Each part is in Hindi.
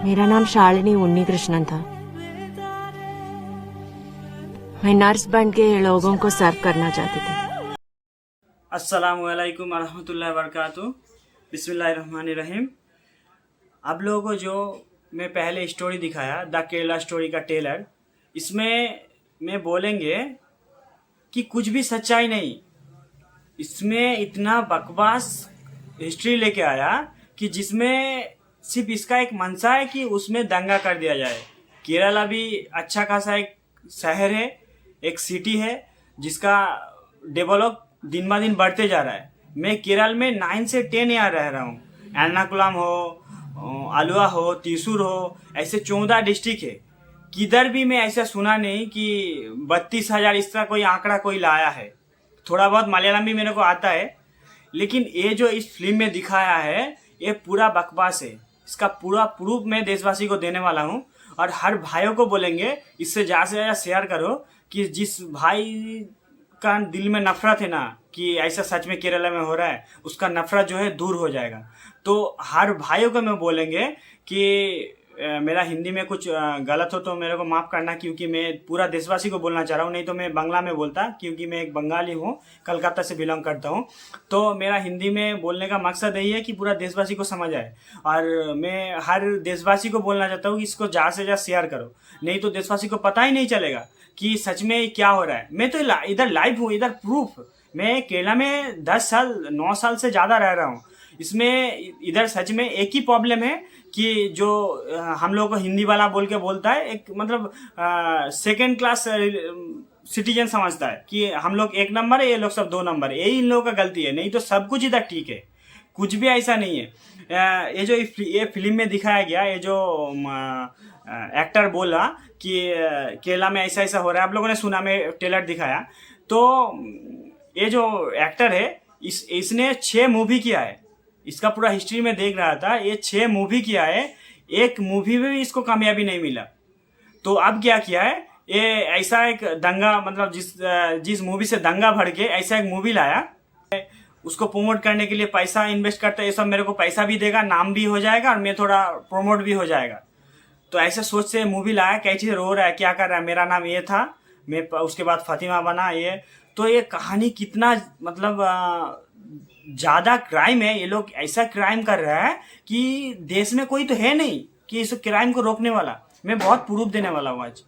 मेरा नाम शालिनी उन्नीकृष्णन था। मैं नर्स बन के लोगों को सर्व करना चाहती थी। अस्सलामुअलैकुम वरहमतुल्लाहि वबरकातुहू। बिस्मिल्लाहिर्रहमानिर्रहीम। आप लोगों को जो मैं पहले स्टोरी दिखाया द केरला स्टोरी का टेलर, इसमें मैं बोलेंगे कि कुछ भी सच्चाई नहीं। इसमें इतना बकवास हिस्ट्री लेके आया कि जिसमें सिर्फ इसका एक मंशा है कि उसमें दंगा कर दिया जाए। केरला भी अच्छा खासा एक शहर है, एक सिटी है जिसका डेवलप दिन ब दिन बढ़ते जा रहा है। मैं केरल में 9 से 10 यहाँ रह रहा हूँ। एर्नाकुलम हो, आलुवा हो, त्रिशूर हो, ऐसे 14 डिस्ट्रिक्ट है। किधर भी मैं ऐसा सुना नहीं कि 32,000 इस तरह कोई आंकड़ा कोई लाया है। थोड़ा बहुत मलयालम भी मेरे को आता है, लेकिन ये जो इस फिल्म में दिखाया है ये पूरा बकवास है। इसका पूरा प्रूफ मैं देशवासी को देने वाला हूँ और हर भाइयों को बोलेंगे इससे ज़्यादा से ज़्यादा शेयर करो कि जिस भाई का दिल में नफरत है ना कि ऐसा सच में केरला में हो रहा है, उसका नफरत जो है दूर हो जाएगा। तो हर भाइयों को मैं बोलेंगे कि मेरा हिंदी में कुछ गलत हो तो मेरे को माफ़ करना, क्योंकि मैं पूरा देशवासी को बोलना चाह रहा हूँ, नहीं तो मैं बांग्ला में बोलता, क्योंकि मैं एक बंगाली हूँ, कलकत्ता से बिलोंग करता हूँ। तो मेरा हिंदी में बोलने का मकसद यही है कि पूरा देशवासी को समझ आए। और मैं हर देशवासी को बोलना चाहता हूँ कि इसको ज़्यादा से ज़्यादा शेयर करो, नहीं तो देशवासी को पता ही नहीं चलेगा कि सच में क्या हो रहा है। मैं तो इधर लाइव हूँ, इधर प्रूफ। मैं केरला में 10 साल 9 साल से ज़्यादा रह रहा हूँ। इसमें इधर सच में एक ही प्रॉब्लम है कि जो हम लोग को हिंदी वाला बोल के बोलता है, एक मतलब सेकेंड क्लास सिटीजन समझता है कि हम लोग 1 नंबर है, ये लोग सब 2 नंबर है। यही इन लोगों का गलती है, नहीं तो सब कुछ इधर ठीक है, कुछ भी ऐसा नहीं है। ये जो ये फिल्म में दिखाया गया, ये जो एक्टर बोला कि केरला में ऐसा ऐसा हो रहा है, आप लोगों ने सुना, मैं ट्रेलर दिखाया। तो ये जो एक्टर है इसने 6 मूवी किया है। इसका पूरा हिस्ट्री में देख रहा था, ये 6 मूवी किया है, एक मूवी में भी इसको कामयाबी नहीं मिला। तो अब क्या किया है, ये ऐसा एक दंगा, मतलब जिस मूवी से दंगा भड़ के ऐसा एक मूवी लाया, उसको प्रमोट करने के लिए पैसा इन्वेस्ट करता है। ये सब मेरे को पैसा भी देगा, नाम भी हो जाएगा और मैं थोड़ा प्रमोट भी हो जाएगा। तो ऐसे सोच से मूवी लाया। कैची रो रहा है, क्या कर रहा है, मेरा नाम ये था, मैं उसके बाद फातिमा बना ये। तो ये कहानी कितना मतलब ज़्यादा क्राइम है। ये लोग ऐसा क्राइम कर रहा है कि देश में कोई तो है नहीं कि इस क्राइम को रोकने वाला। मैं बहुत प्रूफ देने वाला हूँ आज,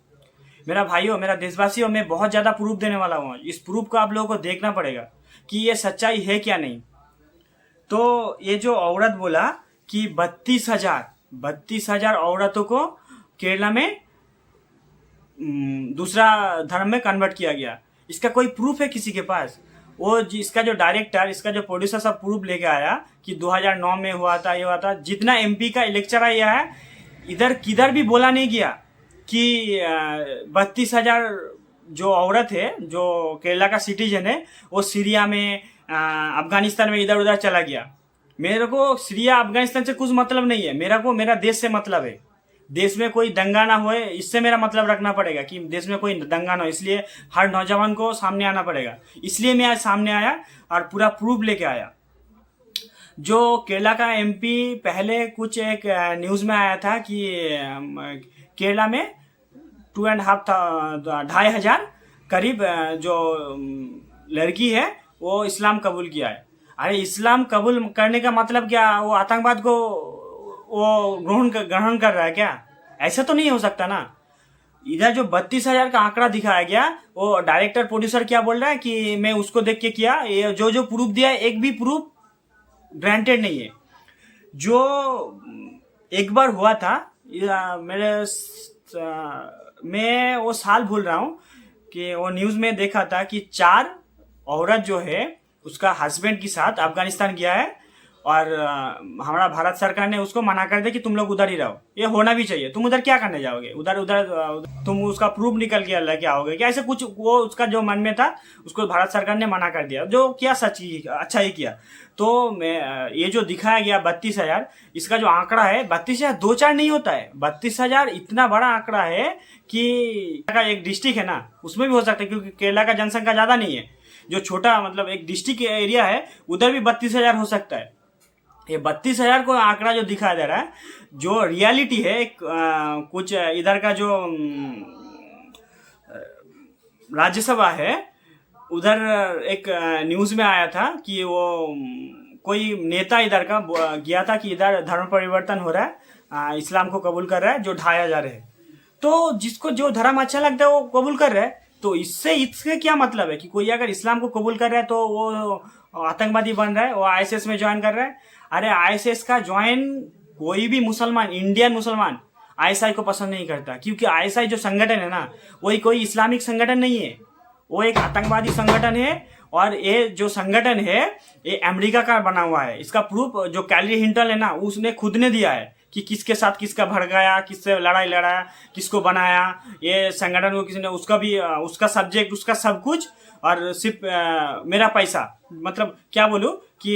मेरा भाइयों, मेरा देशवासी हो, मैं बहुत ज़्यादा प्रूफ देने वाला हूँ। इस प्रूफ को आप लोगों को देखना पड़ेगा कि ये सच्चाई है क्या नहीं। तो ये जो औरत बोला कि 32,000 औरतों को केरला में दूसरा धर्म में कन्वर्ट किया गया, इसका कोई प्रूफ है किसी के पास? वो इसका जो डायरेक्टर, इसका जो प्रोड्यूसर सब प्रूफ लेके आया कि 2009 में हुआ था, ये हुआ था। जितना एमपी का इलेक्शन आया है, इधर किधर भी बोला नहीं गया कि 32,000 जो औरत है, जो केरला का सिटीजन है, वो सीरिया में, अफगानिस्तान में इधर उधर चला गया। मेरे को सीरिया अफगानिस्तान से कुछ मतलब नहीं है, मेरा को मेरा देश से मतलब है। देश में कोई दंगा ना होए, इससे मेरा मतलब रखना पड़ेगा कि देश में कोई दंगा ना हो। इसलिए हर नौजवान को सामने आना पड़ेगा। इसलिए मैं आज सामने आया और पूरा प्रूफ लेके आया। जो केरला का एमपी पहले कुछ एक न्यूज़ में आया था कि केरला में 2,500 करीब जो लड़की है वो इस्लाम कबूल किया है। अरे इस्लाम कबूल करने का मतलब क्या, वो आतंकवाद को वो ग्रहण कर रहा है क्या? ऐसा तो नहीं हो सकता ना। इधर जो 32,000 का आंकड़ा दिखाया गया, वो डायरेक्टर प्रोड्यूसर क्या बोल रहा है कि मैं उसको देख के किया, ये जो प्रूफ दिया है, एक भी प्रूफ ग्रांटेड नहीं है। जो एक बार हुआ था, मैं वो साल भूल रहा हूँ कि वो न्यूज़ में देखा था कि 4 औरत जो है उसका हस्बैंड के साथ अफगानिस्तान गया है और हमारा भारत सरकार ने उसको मना कर दिया कि तुम लोग उधर ही रहो। ये होना भी चाहिए। तुम उधर क्या करने जाओगे? उधर तुम उसका प्रूफ निकल के अल्लाह क्या होगे क्या? ऐसे कुछ वो उसका जो मन में था उसको भारत सरकार ने मना कर दिया, जो किया सच ही, अच्छा ही किया। तो मैं ये जो दिखाया गया 32,000, इसका जो आंकड़ा है 32,000 2-4 नहीं होता है। 32,000 इतना बड़ा आंकड़ा है कि एक डिस्ट्रिक्ट है ना, उसमें भी हो सकता है, क्योंकि केरला का जनसंख्या ज़्यादा नहीं है। जो छोटा मतलब एक डिस्ट्रिक्ट एरिया है उधर भी 32,000 हो सकता है। ये 32,000 को आंकड़ा जो दिखाया जा रहा है, जो रियलिटी है कुछ इधर का जो राज्यसभा है, उधर एक न्यूज़ में आया था कि वो कोई नेता इधर का गया था कि इधर धर्म परिवर्तन हो रहा है, इस्लाम को कबूल कर रहा है, जो ढाया जा रहे हैं। तो जिसको जो धर्म अच्छा लगता है वो कबूल कर रहा है। तो इससे क्या मतलब है कि कोई अगर इस्लाम को कबूल कर रहा है तो वो आतंकवादी बन रहा है, वो आईएसएस में ज्वाइन कर रहा है। अरे आईएसएस का ज्वाइन कोई भी मुसलमान, इंडियन मुसलमान आईएसआई को पसंद नहीं करता, क्योंकि आईएसआई जो संगठन है ना, वही कोई इस्लामिक संगठन नहीं है, वो एक आतंकवादी संगठन है। और ये जो संगठन है ये अमेरिका का बना हुआ है। इसका प्रूफ जो कैलरी हिंटल है ना, उसने खुद ने दिया है कि किसके साथ किसका भड़काया, किससे लड़ाई लड़ाया, किसको बनाया, ये संगठन को किसी ने, उसका भी उसका सब्जेक्ट, उसका सब कुछ, और सिर्फ मेरा पैसा। मतलब क्या बोलूं कि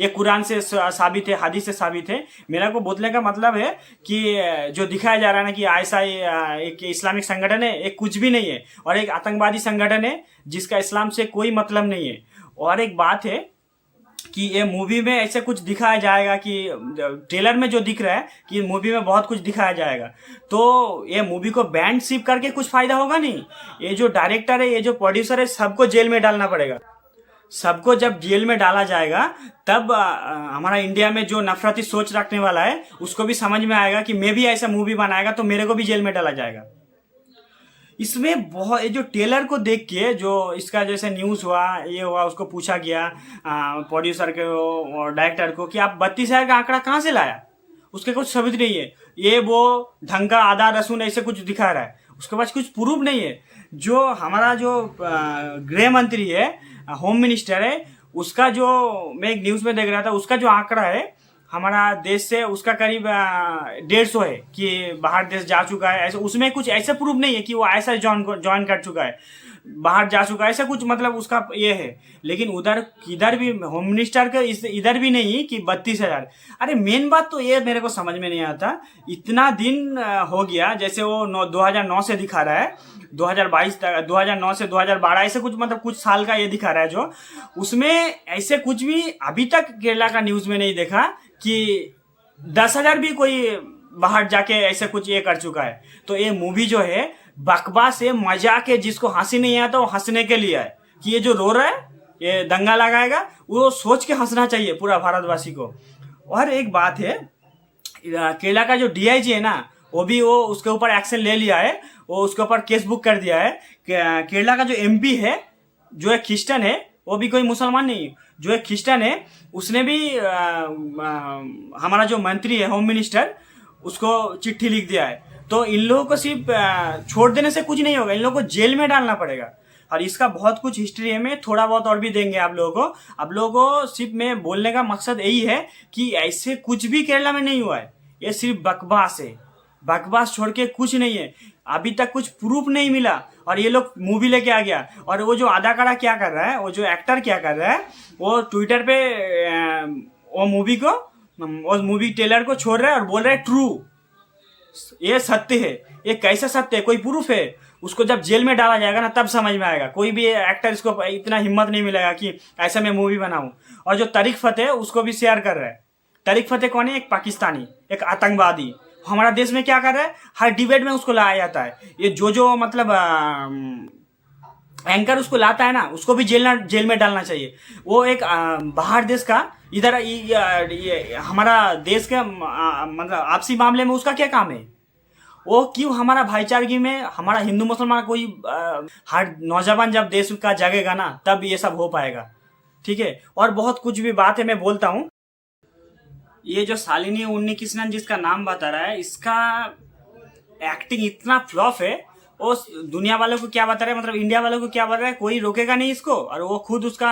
ये कुरान से साबित है, हदीस से साबित है। मेरा को बोलने का मतलब है कि जो दिखाया जा रहा है ना कि आईएसआई एक इस्लामिक संगठन है, एक कुछ भी नहीं है, और एक आतंकवादी संगठन है जिसका इस्लाम से कोई मतलब नहीं है। और एक बात है कि ये मूवी में ऐसे कुछ दिखाया जाएगा कि ट्रेलर में जो दिख रहा है कि मूवी में बहुत कुछ दिखाया जाएगा, तो ये मूवी को बैंड शिप करके कुछ फायदा होगा नहीं। ये जो डायरेक्टर है, ये जो प्रोड्यूसर है, सबको जेल में डालना पड़ेगा। सबको जब जेल में डाला जाएगा तब हमारा इंडिया में जो नफरती सोच रखने वाला है उसको भी समझ में आएगा कि मैं भी ऐसा मूवी बनाएगा तो मेरे को भी जेल में डाला जाएगा। इसमें बहुत, ये जो टेलर को देख के जो इसका जैसे न्यूज़ हुआ, ये हुआ, उसको पूछा गया प्रोड्यूसर को और डायरेक्टर को कि आप 32,000 का आंकड़ा कहाँ से लाया, उसके कुछ सबूत नहीं है। ये वो ढंग का आधा रसून ऐसे कुछ दिखा रहा है, उसके पास कुछ प्रूफ नहीं है। जो हमारा जो गृह मंत्री है, होम मिनिस्टर है, उसका जो मैं एक न्यूज़ में देख रहा था, उसका जो आंकड़ा है हमारा देश से, उसका करीब 150 है कि बाहर देश जा चुका है। ऐसे उसमें कुछ ऐसा प्रूफ नहीं है कि वो ऐसा ज्वाइन कर चुका है, बाहर जा चुका है, ऐसा कुछ मतलब उसका ये है। लेकिन उधर किधर भी होम मिनिस्टर का इधर भी नहीं कि 32,000। अरे मेन बात तो ये मेरे को समझ में नहीं आता, इतना दिन हो गया, जैसे वो 2009 से दिखा रहा है, 2022 तक, 2009 से 2012 ऐसे कुछ, मतलब कुछ साल का ये दिखा रहा है, जो उसमें ऐसे कुछ भी अभी तक केरला का न्यूज़ में नहीं देखा कि 10,000 भी कोई बाहर जाके ऐसे कुछ ये कर चुका है। तो ये मूवी जो है बकवास है, मजाक है, जिसको हंसी नहीं आता वो हंसने के लिए है। कि ये जो रो रहा है, ये दंगा लगाएगा, वो सोच के हंसना चाहिए पूरा भारतवासी को। और एक बात है, केरला का जो डीआईजी है ना, वो भी वो उसके ऊपर एक्शन ले लिया है, वो उसके ऊपर केस बुक कर दिया है। केरला का जो एमपी है, जो एक क्रिश्चियन है, वो भी कोई मुसलमान नहीं, जो एक क्रिश्चियन है, उसने भी हमारा जो मंत्री है, होम मिनिस्टर, उसको चिट्ठी लिख दिया है। तो इन लोगों को सिर्फ छोड़ देने से कुछ नहीं होगा, इन लोगों को जेल में डालना पड़ेगा। और इसका बहुत कुछ हिस्ट्री है, में थोड़ा बहुत और भी देंगे आप लोगों को। आप लोगों को सिर्फ मैं बोलने का मकसद यही है कि ऐसे कुछ भी केरला में नहीं हुआ है, ये सिर्फ बकवास है। बकवास छोड़ के कुछ नहीं है, अभी तक कुछ प्रूफ नहीं मिला, और ये लोग मूवी लेके आ गया। और वो जो अदाकारा क्या कर रहा है, वो जो एक्टर क्या कर रहा है, वो ट्विटर पे वो मूवी टेलर को छोड़ रहा है और बोल रहा है ट्रू, ये सत्य है। ये कैसा सत्य है, कोई प्रूफ है? उसको जब जेल में डाला जाएगा ना, तब समझ में आएगा। कोई भी एक्टर इसको इतना हिम्मत नहीं मिलेगा कि ऐसा मैं मूवी बनाऊं। और जो तरीक फतेह उसको भी शेयर कर रहा है। तरीक फतेह कौन है? एक पाकिस्तानी, एक आतंकवादी। हमारा देश में क्या कर रहा है, हर डिबेट में उसको लाया जाता है। ये जो मतलब एंकर उसको लाता है ना, उसको भी जेल में डालना चाहिए। वो एक बाहर देश का, इधर ये हमारा देश के मतलब आपसी मामले में उसका क्या काम है? वो क्यों हमारा भाईचारगी में, हमारा हिंदू मुसलमान कोई हर नौजवान जब देश का जगेगा ना, तब ये सब हो पाएगा। ठीक है। और बहुत कुछ भी बात है, मैं बोलता हूँ। ये जो शालिनी उन्नीकृष्णन जिसका नाम बता रहा है, इसका एक्टिंग इतना फ्लॉप है। वो दुनिया वालों को क्या बता रहा है, मतलब इंडिया वालों को क्या बता रहा है, कोई रोकेगा नहीं इसको। और वो खुद उसका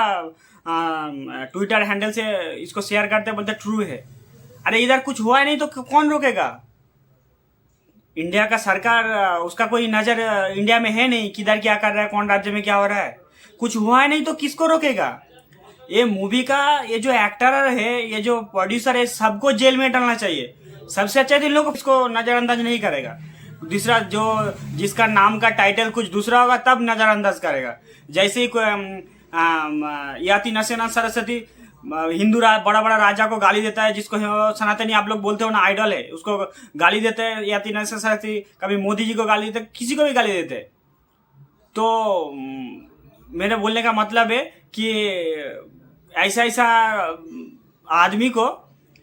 ट्विटर हैंडल से इसको शेयर करते बोलते ट्रू है। अरे इधर कुछ हुआ है नहीं तो कौन रोकेगा? इंडिया का सरकार, उसका कोई नजर इंडिया में है नहीं, किधर क्या कर रहा है, कौन राज्य में क्या हो रहा है। कुछ हुआ है नहीं तो किसको रोकेगा? ये मूवी का ये जो एक्टर है, ये जो प्रोड्यूसर है, सबको जेल में डालना चाहिए। सबसे अच्छा तो इन लोगों को इसको नजरअंदाज नहीं करेगा। दूसरा जो जिसका नाम का टाइटल कुछ दूसरा होगा तब नजरअंदाज करेगा। जैसे ही याति नसेना सरस्वती हिंदू बड़ा बड़ा राजा को गाली देता है, जिसको सनातनी आप लोग बोलते हो ना आइडल है, उसको गाली देते हैं, या कभी मोदी जी को गाली देते, किसी को भी गाली देते। तो मेरे बोलने का मतलब है कि ऐसा ऐसा आदमी को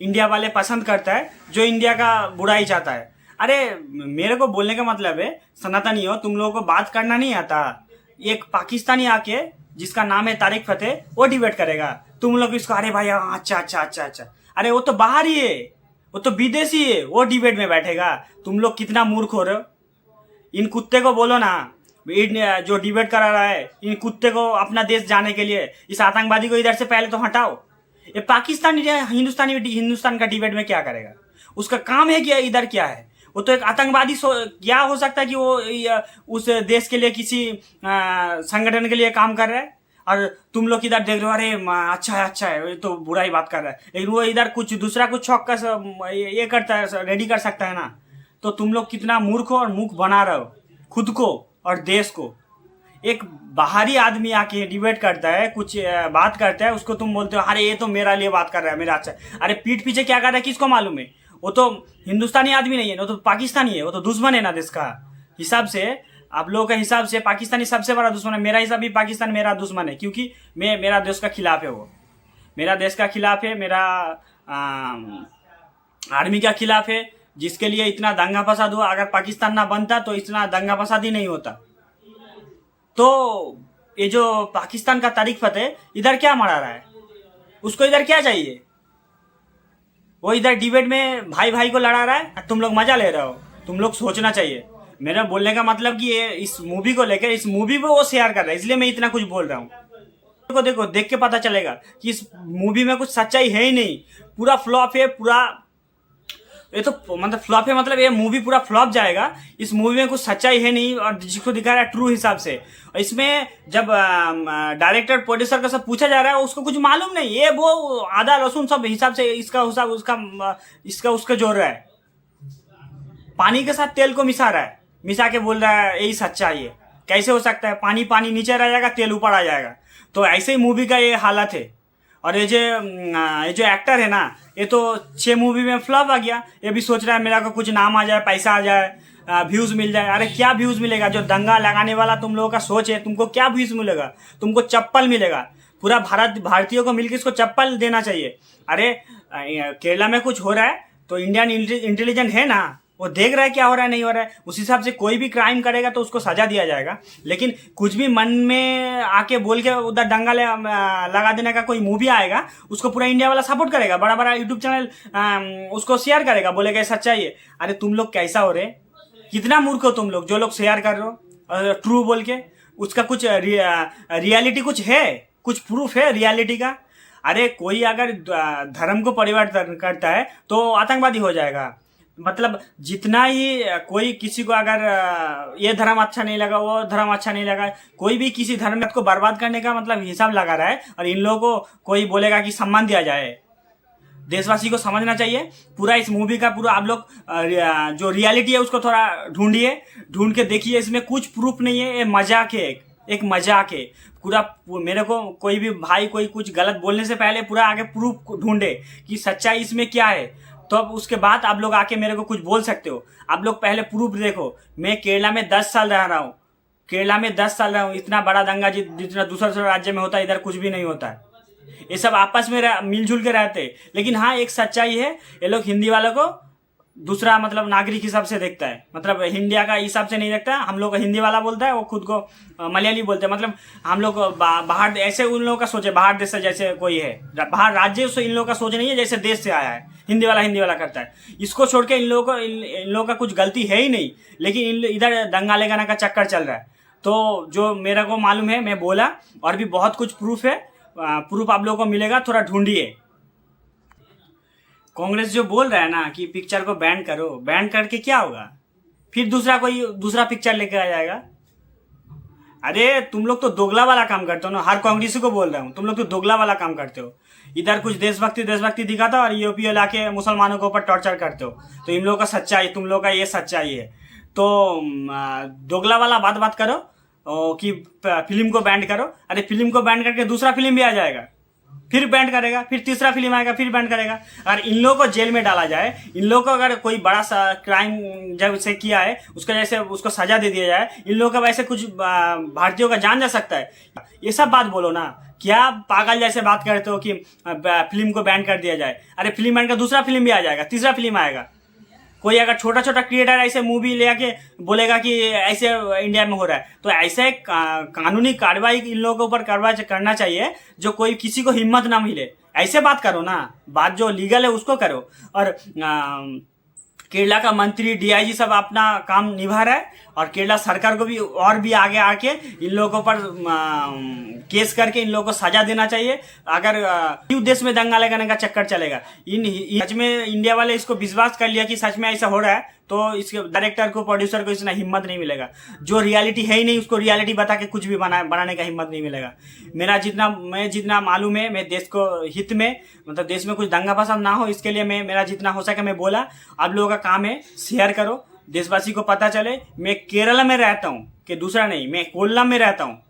इंडिया वाले पसंद करता है जो इंडिया का बुराई चाहता है। अरे मेरे को बोलने का मतलब है, सनातनी हो, तुम लोगों को बात करना नहीं आता। एक पाकिस्तानी आके जिसका नाम है तारिक फतेह, वो डिबेट करेगा, तुम लोग इसको अरे भाई अच्छा अच्छा अच्छा अच्छा, अरे वो तो बाहर ही है, वो तो विदेशी है, वो डिबेट में बैठेगा। तुम लोग कितना मूर्ख हो रहे हो। इन कुत्ते को बोलो ना, जो डिबेट करा रहा है, इन कुत्ते को अपना देश जाने के लिए, इस आतंकवादी को इधर से पहले तो हटाओ। ये पाकिस्तानी हिंदुस्तान का डिबेट में क्या करेगा? उसका काम है कि इधर क्या है? वो तो एक आतंकवादी क्या हो सकता है कि वो उस देश के लिए किसी संगठन के लिए काम कर रहा है, और तुम लोग इधर देख रहे हो, अरे अच्छा है, ये तो बुरा ही बात कर रहा है, लेकिन वो इधर कुछ दूसरा कुछ छौक का ये करता है, रेडी कर सकता है ना। तो तुम लोग कितना मूर्ख हो और मूर्ख बना रहे हो खुद को और देश को। एक बाहरी आदमी आके डिबेट करता है, कुछ बात करता है, उसको तुम बोलते हो अरे ये तो मेरा लिए बात कर रहा है, मेरा अच्छा। अरे पीठ पीछे क्या कर रहा है किसको मालूम है? वो तो हिंदुस्तानी आदमी नहीं है, वो तो पाकिस्तानी है, वो तो दुश्मन है ना देश का। हिसाब से, आप लोगों के हिसाब से पाकिस्तानी सबसे बड़ा दुश्मन है। मेरा हिसाब भी पाकिस्तान मेरा दुश्मन है, क्योंकि मेरा देश का खिलाफ है, वो मेरा देश का खिलाफ है, मेरा आर्मी का खिलाफ है, जिसके लिए इतना दंगा फसाद हुआ। अगर पाकिस्तान ना बनता तो इतना दंगा फसाद ही नहीं होता। तो ये जो पाकिस्तान का तारिक फतेह इधर क्या मरा रहा है? उसको इधर क्या चाहिए? वो इधर डिबेट में भाई भाई को लड़ा रहा है, तुम लोग मजा ले रहे हो। तुम लोग सोचना चाहिए। मेरा बोलने का मतलब कि ये इस मूवी को लेकर, इस मूवी पे वो शेयर कर रहा है, इसलिए मैं इतना कुछ बोल रहा हूँ। देखो देख के पता चलेगा कि इस मूवी में कुछ सच्चाई है ही नहीं, पूरा फ्लॉप है, पूरा ये तो मतलब फ्लॉप है, मतलब ये मूवी पूरा फ्लॉप जाएगा। इस मूवी में कुछ सच्चाई है नहीं, और जिसको दिखा रहा है ट्रू हिसाब से। इसमें जब डायरेक्टर प्रोड्यूसर का सब पूछा जा रहा है, उसको कुछ मालूम नहीं, ये वो आधा लहसुन सब हिसाब से इसका उसका जोड़ रहा है, पानी के साथ तेल को मिसा रहा है, मिसा के बोल रहा है यही सच्चाई है। कैसे हो सकता है? पानी नीचे रह जाएगा, तेल ऊपर आ जाएगा। तो ऐसे ही मूवी का ये हालत है। और ये जो एक्टर है ना, ये तो 6 मूवी में फ्लॉप आ गया। ये भी सोच रहा है मेरा को कुछ नाम आ जाए, पैसा आ जाए, व्यूज मिल जाए। अरे क्या व्यूज मिलेगा? जो दंगा लगाने वाला तुम लोगों का सोच है, तुमको क्या व्यूज मिलेगा? तुमको चप्पल मिलेगा। पूरा भारतीयों को मिलकर इसको चप्पल देना चाहिए। अरे केरला में कुछ हो रहा है तो इंडियन इंटेलिजेंट है ना, वो देख रहा है क्या हो रहा है, नहीं हो रहा है। उस हिसाब से कोई भी क्राइम करेगा तो उसको सजा दिया जाएगा। लेकिन कुछ भी मन में आके बोल के उधर दंगा लगा देने का कोई मूवी आएगा, उसको पूरा इंडिया वाला सपोर्ट करेगा, बड़ा बड़ा यूट्यूब चैनल उसको शेयर करेगा, बोलेगा सच्चाई है। अरे तुम लोग कैसा हो रहे? कितना मूर्ख हो तुम लोग, जो लोग शेयर कर रहे हो ट्रू बोल के। उसका कुछ रियलिटी कुछ है, कुछ प्रूफ है रियलिटी का? अरे कोई अगर धर्म को परिवर्तन करता है तो आतंकवादी हो जाएगा। मतलब जितना ही कोई किसी को अगर ये धर्म अच्छा नहीं लगा, वो धर्म अच्छा नहीं लगा, कोई भी किसी धर्म को बर्बाद करने का मतलब हिसाब लगा रहा है। और इन लोगों को कोई बोलेगा कि सम्मान दिया जाए। देशवासी को समझना चाहिए। पूरा इस मूवी का पूरा आप लोग जो रियलिटी है उसको थोड़ा ढूंढिए, ढूंढ के देखिए। इसमें कुछ प्रूफ नहीं है, ये मजाक है, एक मजाक है पूरा। मेरे को कोई भी भाई कोई कुछ गलत बोलने से पहले पूरा आगे प्रूफ ढूंढे कि सच्चाई इसमें क्या है, तो अब उसके बाद आप लोग आके मेरे को कुछ बोल सकते हो। आप लोग पहले प्रूफ देखो। मैं केरला में 10 साल रह रहा हूँ, केरला में 10 साल रहा हूँ। इतना बड़ा दंगा जितना दूसरे राज्य में होता है, इधर कुछ भी नहीं होता है। ये सब आपस में मिलजुल के रहते हैं। लेकिन हाँ, एक सच्चाई है, ये लोग हिंदी वालों को दूसरा मतलब नागरिक हिसाब से देखता है, मतलब इंडिया का हिसाब से नहीं देखता। हम लोग हिंदी वाला बोलता है, वो खुद को मलयाली बोलते हैं। मतलब हम लोग बाहर ऐसे उन लोगों का सोच है, बाहर देश से जैसे कोई है, बाहर राज्य से इन लोगों का सोच नहीं है जैसे देश से आया है। हिंदी वाला करता है। इसको छोड़ के इन लोगों का कुछ गलती है ही नहीं, लेकिन इधर दंगा लगाने का चक्कर चल रहा है। तो जो मेरे को मालूम है मैं बोला, और भी बहुत कुछ प्रूफ है, प्रूफ आप लोगों को मिलेगा, थोड़ा ढूंढिए। कांग्रेस जो बोल रहा है ना कि पिक्चर को बैन करो, बैन करके क्या होगा? फिर दूसरा पिक्चर लेके आ जाएगा। अरे तुम लोग तो दोगला वाला काम करते हो ना। हर कांग्रेसी को बोल रहा हूँ, तुम लोग तो दोगला वाला काम करते हो। इधर कुछ देशभक्ति दिखाता और यूपी लाके मुसलमानों के ऊपर टॉर्चर करते हो। तो इन लोगों का सच्चाई, तुम लोगों का ये सच्चाई है। तो दोगला वाला बात करो कि फिल्म को बैन करो। अरे फिल्म को बैन करके दूसरा फिल्म भी आ जाएगा, फिर बैंड करेगा, फिर तीसरा फिल्म आएगा फिर बैंड करेगा। अगर इन लोगों को जेल में डाला जाए, इन लोगों को अगर कोई बड़ा सा क्राइम जब से किया है उसका जैसे उसको सजा दे दिया जाए, इन लोगों का वैसे कुछ भारतीयों का जान जा सकता है। ये सब बात बोलो ना, क्या पागल जैसे बात करते हो कि फिल्म को बैन कर दिया जाए। अरे फिल्म बैन का दूसरा फिल्म भी आ जाएगा, तीसरा फिल्म आएगा। कोई अगर छोटा छोटा क्रिएटर ऐसे मूवी ले आके बोलेगा कि ऐसे इंडिया में हो रहा है, तो ऐसे कानूनी कार्रवाई इन लोगों के ऊपर कार्रवाई करना चाहिए जो कोई किसी को हिम्मत ना मिले। ऐसे बात करो ना, बात जो लीगल है उसको करो। और केरला का मंत्री डीआईजी सब अपना काम निभा रहा है, और केरला सरकार को भी और भी आगे आके इन लोगों पर केस करके इन लोगों को सजा देना चाहिए। अगर देश में दंगा लगाने का चक्कर चलेगा, सच में इंडिया वाले इसको विश्वास कर लिया कि सच में ऐसा हो रहा है, तो इसके डायरेक्टर को प्रोड्यूसर को इतना हिम्मत नहीं मिलेगा। जो रियलिटी है ही नहीं उसको रियलिटी बता के कुछ भी बनाने का हिम्मत नहीं मिलेगा। मैं जितना मालूम है, मैं देश को हित में, मतलब देश में कुछ दंगा पसंद ना हो, इसके लिए मेरा जितना हो सके मैं बोला। आप लोगों का काम है शेयर करो, देशवासी को पता चले। मैं केरला में रहता हूँ कि दूसरा नहीं, मैं कोल्लम में रहता हूँ।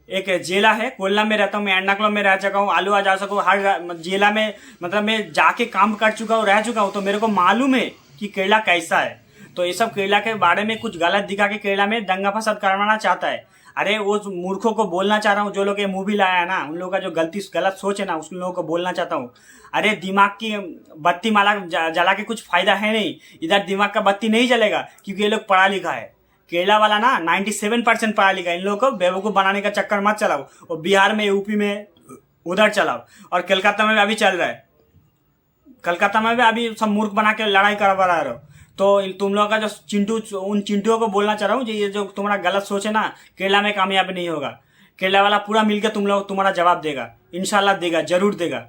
एक जिला है कोल्लम में रहता हूँ, मैं एर्नाकुलम में रह चुका हूँ, आलुवा जा सकूँ, हर जिला में मतलब मैं जाके काम कर चुका हूँ, रह चुका हूँ, तो मेरे को मालूम है कि केरला कैसा है। तो ये सब केरला के बारे में कुछ गलत दिखा के केरला में दंगा फसाद करवाना चाहता है। अरे वो मूर्खों को बोलना चाह रहा हूँ, जो लोग ये मूवी लाया है ना, उन लोगों का जो गलत सोच है ना, उन लोगों को बोलना चाहता हूँ। अरे दिमाग की बत्ती माला जला के कुछ फायदा है नहीं, इधर दिमाग का बत्ती नहीं जलेगा, क्योंकि ये लोग पढ़ा लिखा है। केरला वाला ना 97% पढ़ा लिखा है। इन लोगों को बेवकूफ़ बनाने का चक्कर मत चलाओ। और बिहार में, यूपी में उधर चलाओ, और कलकत्ता में भी अभी चल रहा है। कलकत्ता में भी अभी सब मूर्ख बना के लड़ाई करवा रहे हो। तो तुम लोगों का जो उन चिंटुओं को बोलना चाह रहा हूँ, ये जो तुम्हारा गलत सोच है ना, केरला में कामयाब नहीं होगा। केरला वाला पूरा मिलकर तुम्हारा जवाब देगा, इंशाल्लाह देगा, जरूर देगा।